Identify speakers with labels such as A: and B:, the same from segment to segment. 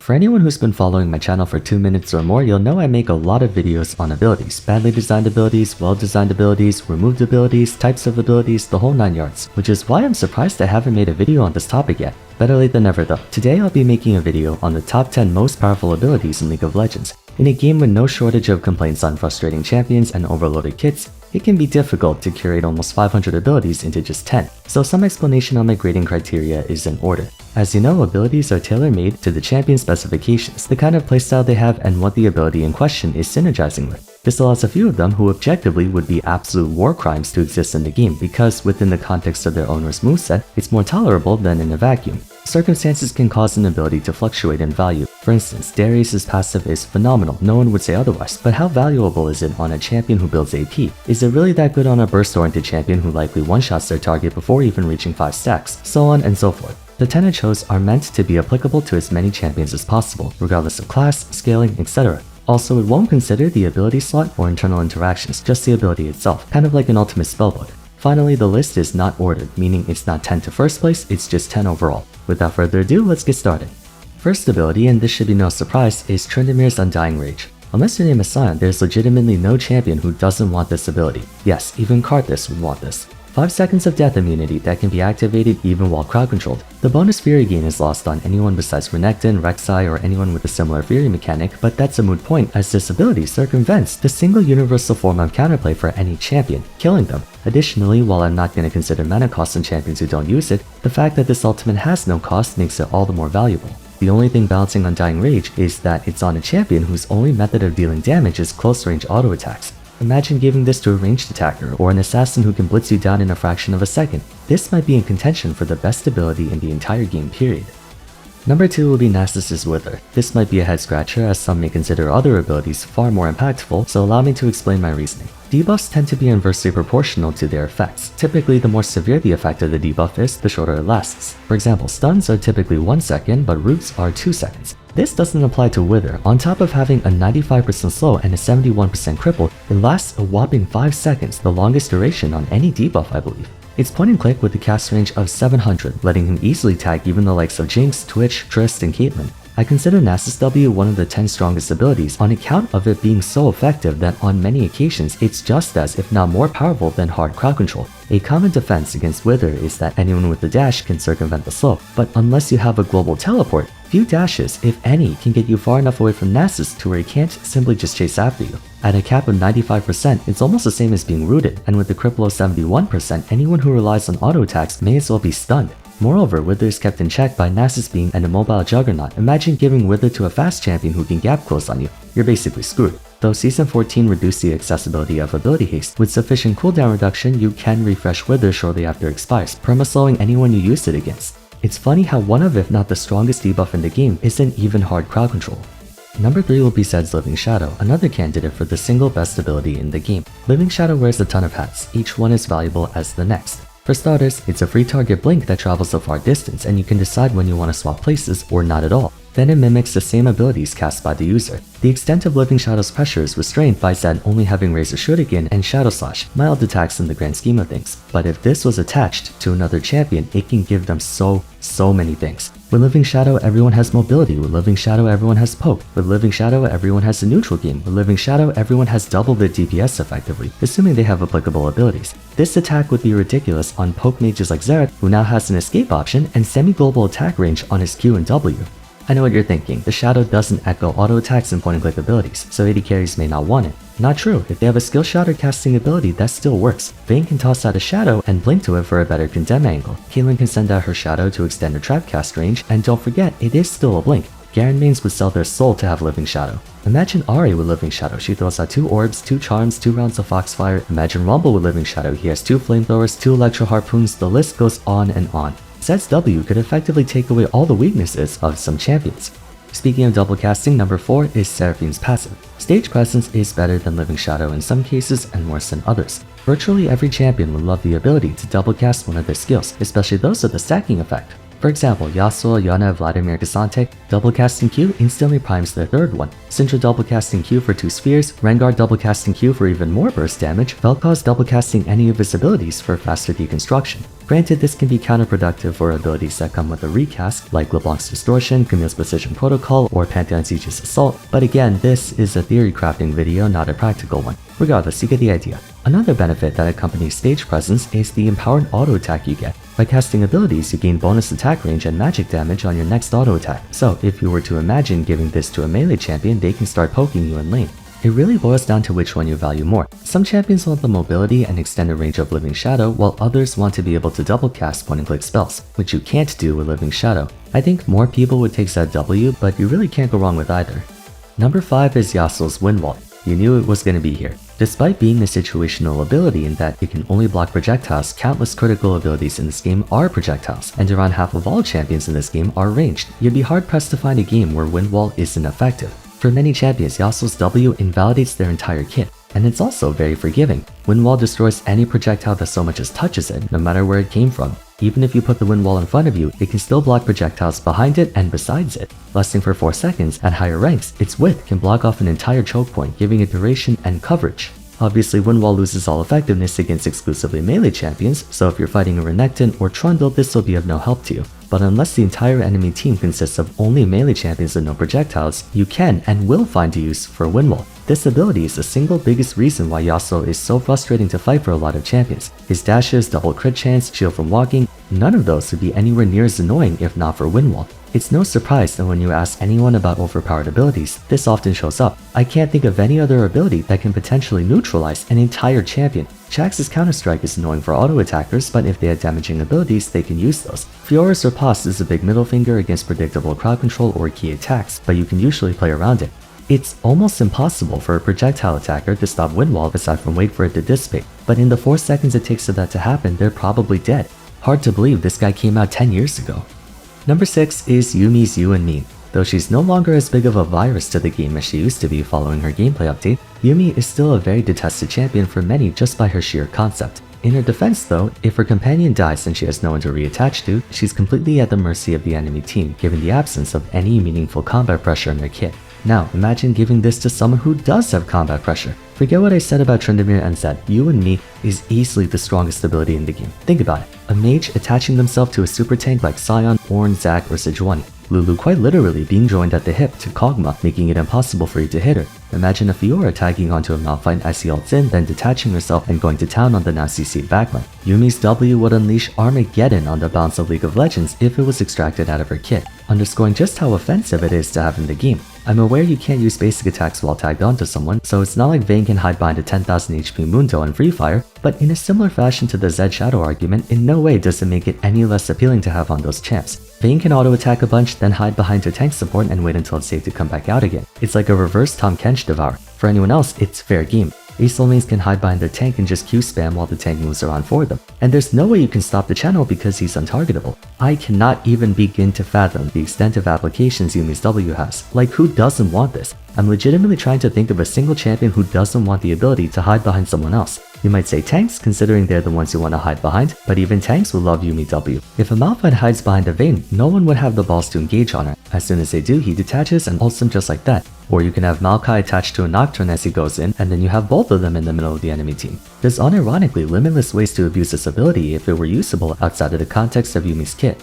A: For anyone who's been following my channel for 2 minutes or more, you'll know I make a lot of videos on abilities. Badly designed abilities, well-designed abilities, removed abilities, types of abilities, the whole 9 yards. Which is why I'm surprised I haven't made a video on this topic yet. Better late than never though. Today I'll be making a video on the top 10 most powerful abilities in League of Legends. In a game with no shortage of complaints on frustrating champions and overloaded kits, it can be difficult to curate almost 500 abilities into just 10, so some explanation on my grading criteria is in order. As you know, abilities are tailor-made to the champion specifications, the kind of playstyle they have, and what the ability in question is synergizing with. This allows a few of them who objectively would be absolute war crimes to exist in the game because within the context of their owner's moveset, it's more tolerable than in a vacuum. Circumstances can cause an ability to fluctuate in value. For instance, Darius' passive is phenomenal, no one would say otherwise, but how valuable is it on a champion who builds AP? Is it really that good on a burst-oriented champion who likely one-shots their target before even reaching 5 stacks? So on and so forth. The 10 I chose are meant to be applicable to as many champions as possible, regardless of class, scaling, etc. Also, it won't consider the ability slot or internal interactions, just the ability itself, kind of like an ultimate spellbook. Finally, the list is not ordered, meaning it's not 10 to first place, it's just 10 overall. Without further ado, let's get started. First ability, and this should be no surprise, is Tryndamere Undying Rage. Unless your name is Sion, there's legitimately no champion who doesn't want this ability. Yes, even Karthus would want this. 5 seconds of death immunity that can be activated even while crowd controlled. The bonus Fury gain is lost on anyone besides Renekton, Rek'Sai, or anyone with a similar Fury mechanic, but that's a moot point as this ability circumvents the single universal form of counterplay for any champion, killing them. Additionally, while I'm not going to consider mana cost on champions who don't use it, the fact that this ultimate has no cost makes it all the more valuable. The only thing balancing Undying Rage is that it's on a champion whose only method of dealing damage is close range auto attacks. Imagine giving this to a ranged attacker or an assassin who can blitz you down in a fraction of a second. This might be in contention for the best ability in the entire game period. Number 2 will be Nasus' Wither. This might be a head scratcher as some may consider other abilities far more impactful, so allow me to explain my reasoning. Debuffs tend to be inversely proportional to their effects. Typically, the more severe the effect of the debuff is, the shorter it lasts. For example, stuns are typically 1 second, but roots are 2 seconds. This doesn't apply to Wither. On top of having a 95% slow and a 71% cripple, it lasts a whopping 5 seconds, the longest duration on any debuff I believe. It's point and click with a cast range of 700, letting him easily tag even the likes of Jinx, Twitch, Trist, and Caitlyn. I consider Nasus W one of the 10 strongest abilities on account of it being so effective that on many occasions it's just as if not more powerful than hard crowd control. A common defense against Wither is that anyone with a dash can circumvent the slow, but unless you have a global teleport, few dashes, if any, can get you far enough away from Nasus to where he can't simply just chase after you. At a cap of 95%, it's almost the same as being rooted, and with the cripple of 71%, anyone who relies on auto attacks may as well be stunned. Moreover, Wither is kept in check by Nasus being an immobile juggernaut. Imagine giving Wither to a fast champion who can gap close on you. You're basically screwed. Though Season 14 reduced the accessibility of ability haste, with sufficient cooldown reduction, you can refresh Wither shortly after it expires, perma-slowing anyone you used it against. It's funny how one of, if not the strongest debuff in the game, isn't even hard crowd control. Number 3 will be Zed's Living Shadow, another candidate for the single best ability in the game. Living Shadow wears a ton of hats, each one as valuable as the next. For starters, it's a free target blink that travels a far distance and you can decide when you want to swap places or not at all. Then it mimics the same abilities cast by the user. The extent of Living Shadow's pressure is restrained by Zed only having Razor Shuriken and Shadow Slash, mild attacks in the grand scheme of things. But if this was attached to another champion, it can give them so many things. With Living Shadow, everyone has mobility. With Living Shadow, everyone has poke. With Living Shadow, everyone has a neutral game. With Living Shadow, everyone has double their DPS effectively, assuming they have applicable abilities. This attack would be ridiculous on poke mages like Xerath, who now has an escape option and semi-global attack range on his Q and W. I know what you're thinking, the Shadow doesn't echo auto attacks and point and click abilities, so AD carries may not want it. Not true, if they have a skill shot or casting ability, that still works. Vayne can toss out a Shadow and blink to it for a better condemn angle. Caitlyn can send out her Shadow to extend her trap cast range, and don't forget, it is still a blink. Garen mains would sell their soul to have Living Shadow. Imagine Ahri with Living Shadow, she throws out 2 orbs, 2 charms, 2 rounds of Foxfire. Imagine Rumble with Living Shadow, he has 2 flamethrowers, 2 electro harpoons, the list goes on and on. Zed's W could effectively take away all the weaknesses of some champions. Speaking of double casting, number 4 is Seraphim's passive. Stage presence is better than Living Shadow in some cases and worse than others. Virtually every champion would love the ability to double cast one of their skills, especially those with the stacking effect. For example, Yasuo, Yana, Vladimir, Cassante, double casting Q instantly primes their third one, Syndra double casting Q for 2 spheres, Rengar double casting Q for even more burst damage, Vel'Koz double casting any of his abilities for faster deconstruction. Granted, this can be counterproductive for abilities that come with a recast, like LeBlanc's Distortion, Camille's Precision Protocol, or Pantheon's Aegis Assault, but again, this is a theory crafting video, not a practical one. Regardless, you get the idea. Another benefit that accompanies stage presence is the empowered auto attack you get. By casting abilities, you gain bonus attack range and magic damage on your next auto attack. So, if you were to imagine giving this to a melee champion, they can start poking you in lane. It really boils down to which one you value more. Some champions want the mobility and extended range of Living Shadow, while others want to be able to double cast point-and-click spells, which you can't do with Living Shadow. I think more people would take ZW, but you really can't go wrong with either. Number 5 is Yasuo's Wind Wall. You knew it was going to be here. Despite being a situational ability in that it can only block projectiles, countless critical abilities in this game are projectiles, and around half of all champions in this game are ranged. You'd be hard-pressed to find a game where Wind Wall isn't effective. For many champions, Yasuo's W invalidates their entire kit, and it's also very forgiving. Wind Wall destroys any projectile that so much as touches it, no matter where it came from. Even if you put the wind wall in front of you, it can still block projectiles behind it and besides it. Lasting for 4 seconds, at higher ranks, its width can block off an entire choke point, giving it duration and coverage. Obviously, Wind Wall loses all effectiveness against exclusively melee champions, so if you're fighting a Renekton or Trundle, this will be of no help to you. But unless the entire enemy team consists of only melee champions and no projectiles, you can and will find use for Wind Wall. This ability is the single biggest reason why Yasuo is so frustrating to fight for a lot of champions. His dashes, double crit chance, shield from walking, none of those would be anywhere near as annoying if not for Wind Wall. It's no surprise that when you ask anyone about overpowered abilities, this often shows up. I can't think of any other ability that can potentially neutralize an entire champion. Jax's Counter-Strike is annoying for auto attackers, but if they have damaging abilities, they can use those. Fiora's Riposte is a big middle finger against predictable crowd control or key attacks, but you can usually play around it. It's almost impossible for a projectile attacker to stop Wind Wall aside from wait for it to dissipate, but in the 4 seconds it takes for that to happen, they're probably dead. Hard to believe this guy came out 10 years ago. Number 6 is Yumi's You and Me. Though she's no longer as big of a virus to the game as she used to be following her gameplay update, Yumi is still a very detested champion for many just by her sheer concept. In her defense though, if her companion dies and she has no one to reattach to, she's completely at the mercy of the enemy team, given the absence of any meaningful combat pressure in their kit. Now, imagine giving this to someone who does have combat pressure. Forget what I said about Tryndamere and Zed. You and Me is easily the strongest ability in the game. Think about it. A mage attaching themselves to a super tank like Sion, Ornn, Zac, or Sejuani. Lulu quite literally being joined at the hip to Kog'Maw, making it impossible for you to hit her. Imagine a Fiora tagging onto a Malphite as he ults in, then detaching herself and going to town on the now CC'd backline. Yumi's W would unleash Armageddon on the balance of League of Legends if it was extracted out of her kit, underscoring just how offensive it is to have in the game. I'm aware you can't use basic attacks while tagged onto someone, so it's not like Vayne can hide behind a 10,000 HP Mundo in Free Fire, but in a similar fashion to the Zed Shadow argument, in no way does it make it any less appealing to have on those champs. Vayne can auto-attack a bunch, then hide behind her tank support and wait until it's safe to come back out again. It's like a reverse Tahm Kench Devour. For anyone else, it's fair game. Ace lanes can hide behind their tank and just Q spam while the tank moves around for them. And there's no way you can stop the channel because he's untargetable. I cannot even begin to fathom the extent of applications Yumi's W has. Like, who doesn't want this? I'm legitimately trying to think of a single champion who doesn't want the ability to hide behind someone else. You might say tanks, considering they're the ones you want to hide behind, but even tanks will love Yumi W. If a Malphite hides behind a Vayne, no one would have the balls to engage on her. As soon as they do, he detaches and ults him just like that. Or you can have Maokai attached to a Nocturne as he goes in, and then you have both of them in the middle of the enemy team. There's unironically limitless ways to abuse this ability if it were usable outside of the context of Yumi's kit.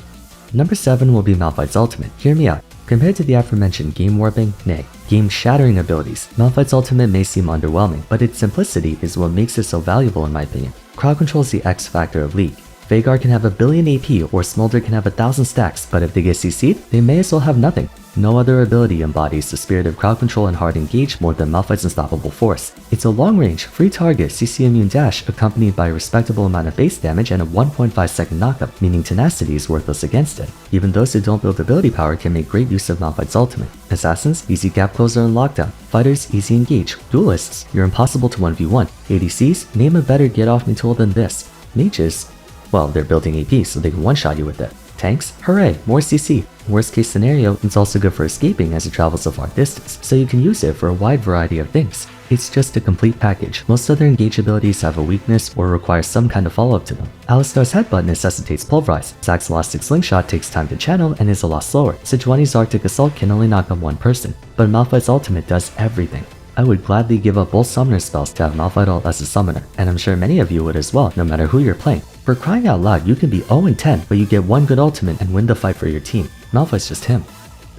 A: Number 7 will be Malphite's ultimate. Hear me out. Compared to the aforementioned game warping, nay, game shattering abilities, Malphite's ultimate may seem underwhelming, but its simplicity is what makes it so valuable in my opinion. Crowd control is the X factor of League. Veigar can have 1 billion AP or Smolder can have 1,000 stacks, but if they get CC'd, they may as well have nothing. No other ability embodies the spirit of crowd control and hard engage more than Malphite's unstoppable force. It's a long-range, free target CC immune dash accompanied by a respectable amount of base damage and a 1.5 second knockup, meaning tenacity is worthless against it. Even those who don't build ability power can make great use of Malphite's ultimate. Assassins, easy gap closer and lockdown. Fighters, easy engage. Duelists, you're impossible to 1v1. ADCs, name a better get off me tool than this. Mages, well, they're building AP so they can one-shot you with it. Tanks? Hooray, more CC. Worst case scenario, it's also good for escaping as it travels a far distance, so you can use it for a wide variety of things. It's just a complete package. Most other engage abilities have a weakness or require some kind of follow-up to them. Alistar's headbutt necessitates pulverize. Zack's elastic slingshot takes time to channel and is a lot slower. Sejuani's arctic assault can only knock out one person, but Malphite's ultimate does everything. I would gladly give up both summoner spells to have Malphite ult as a summoner, and I'm sure many of you would as well, no matter who you're playing. For crying out loud, you can be 0-10, but you get one good ultimate and win the fight for your team. Malphite's just him.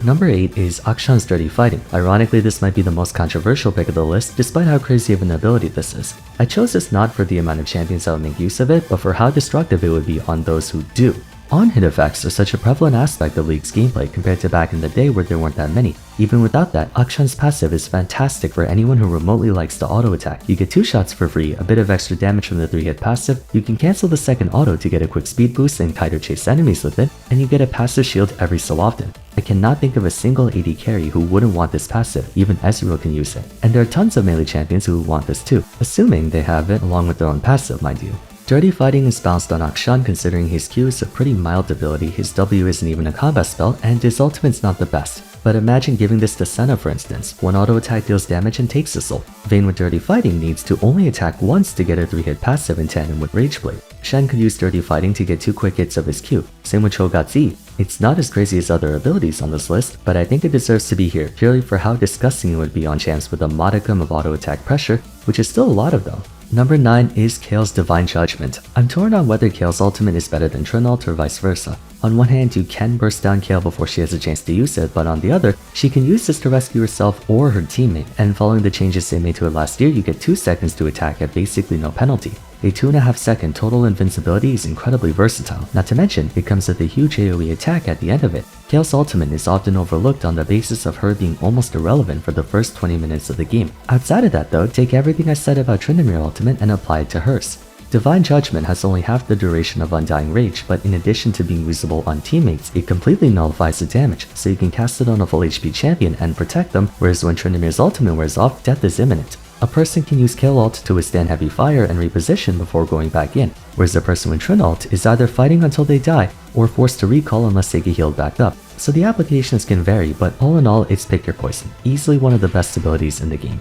A: Number 8 is Akshan's Dirty Fighting. Ironically, this might be the most controversial pick of the list, despite how crazy of an ability this is. I chose this not for the amount of champions that would make use of it, but for how destructive it would be on those who do. On-hit effects are such a prevalent aspect of League's gameplay compared to back in the day where there weren't that many. Even without that, Akshan's passive is fantastic for anyone who remotely likes to auto-attack. You get 2 shots for free, a bit of extra damage from the 3-hit passive, you can cancel the second auto to get a quick speed boost and kite or chase enemies with it, and you get a passive shield every so often. I cannot think of a single AD carry who wouldn't want this passive, even Ezreal can use it. And there are tons of melee champions who want this too, assuming they have it along with their own passive, mind you. Dirty Fighting is bounced on Akshan considering his Q is a pretty mild ability, his W isn't even a combat spell, and his ultimate's not the best. But imagine giving this to Senna for instance, one auto attack deals damage and takes the soul. Vayne with Dirty Fighting needs to only attack once to get a 3-hit passive in tandem with Rage Blade. Shen could use Dirty Fighting to get 2 quick hits of his Q, same with Cho'Gazi. It's not as crazy as other abilities on this list, but I think it deserves to be here purely for how disgusting it would be on champs with a modicum of auto attack pressure, which is still a lot of them. Number 9 is Kael's Divine Judgment. I'm torn on whether Kael's ultimate is better than Trinalt or vice versa. On one hand, you can burst down Kael before she has a chance to use it, but on the other, she can use this to rescue herself or her teammate, and following the changes they made to it last year, you get 2 seconds to attack at basically no penalty. A 2.5 second total invincibility is incredibly versatile, not to mention, it comes with a huge AoE attack at the end of it. Kael's ultimate is often overlooked on the basis of her being almost irrelevant for the first 20 minutes of the game. Outside of that though, take everything I said about Tryndamere ultimate and apply it to hers. Divine Judgment has only half the duration of Undying Rage, but in addition to being usable on teammates, it completely nullifies the damage, so you can cast it on a full HP champion and protect them, whereas when Tryndamere's ultimate wears off, death is imminent. A person can use Kael ult to withstand heavy fire and reposition before going back in, whereas a person with Trin ult is either fighting until they die or forced to recall unless they get healed back up. So the applications can vary, but all in all, it's pick your poison. Easily one of the best abilities in the game.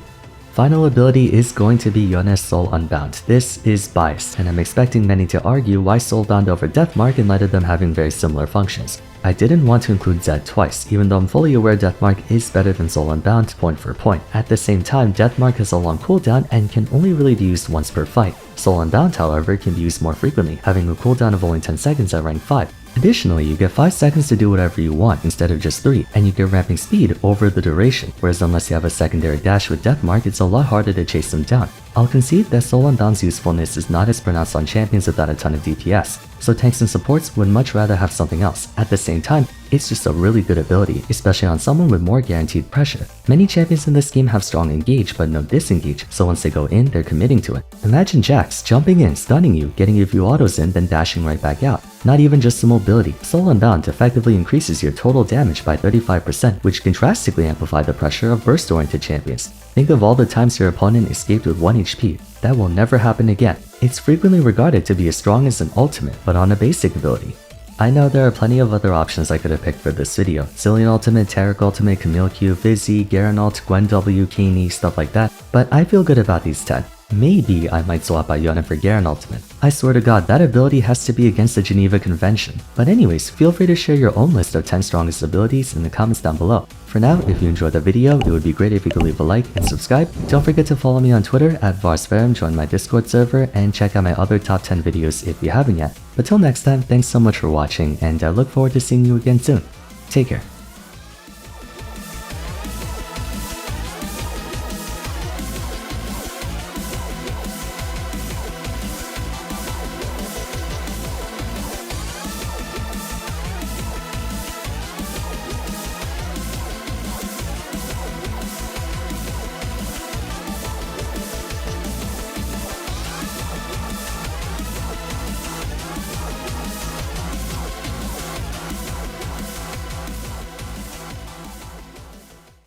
A: Final ability is going to be Yone's Soul Unbound. This is biased, and I'm expecting many to argue why Soulbound over Deathmark in light of them having very similar functions. I didn't want to include Zed twice, even though I'm fully aware Deathmark is better than Soul Unbound point for point. At the same time, Deathmark has a long cooldown and can only really be used once per fight. Soul Unbound, however, can be used more frequently, having a cooldown of only 10 seconds at rank 5. Additionally, you get 5 seconds to do whatever you want instead of just 3, and you get ramping speed over the duration, whereas unless you have a secondary dash with Deathmark, it's a lot harder to chase them down. I'll concede that Soul Unbound's usefulness is not as pronounced on champions without a ton of DPS, so tanks and supports would much rather have something else. At the same time, it's just a really good ability, especially on someone with more guaranteed pressure. Many champions in this game have strong engage but no disengage, so once they go in, they're committing to it. Imagine Jax jumping in, stunning you, getting a few autos in, then dashing right back out. Not even just the mobility, Soul Unbound effectively increases your total damage by 35%, which can drastically amplify the pressure of burst-oriented champions. Think of all the times your opponent escaped with 1 HP. That will never happen again. It's frequently regarded to be as strong as an ultimate, but on a basic ability. I know there are plenty of other options I could have picked for this video. Zillion Ultimate, Taric Ultimate, Camille Q, Fizzy, Garen Ult, Gwen W, Kane, stuff like that, but I feel good about these 10. Maybe I might swap out Yone for Garen Ultimate. I swear to god, that ability has to be against the Geneva Convention. But anyways, feel free to share your own list of 10 strongest abilities in the comments down below. For now, if you enjoyed the video, it would be great if you could leave a like and subscribe. Don't forget to follow me on Twitter at Vars, join my Discord server, and check out my other top 10 videos if you haven't yet. But till next time, thanks so much for watching, and I look forward to seeing you again soon. Take care.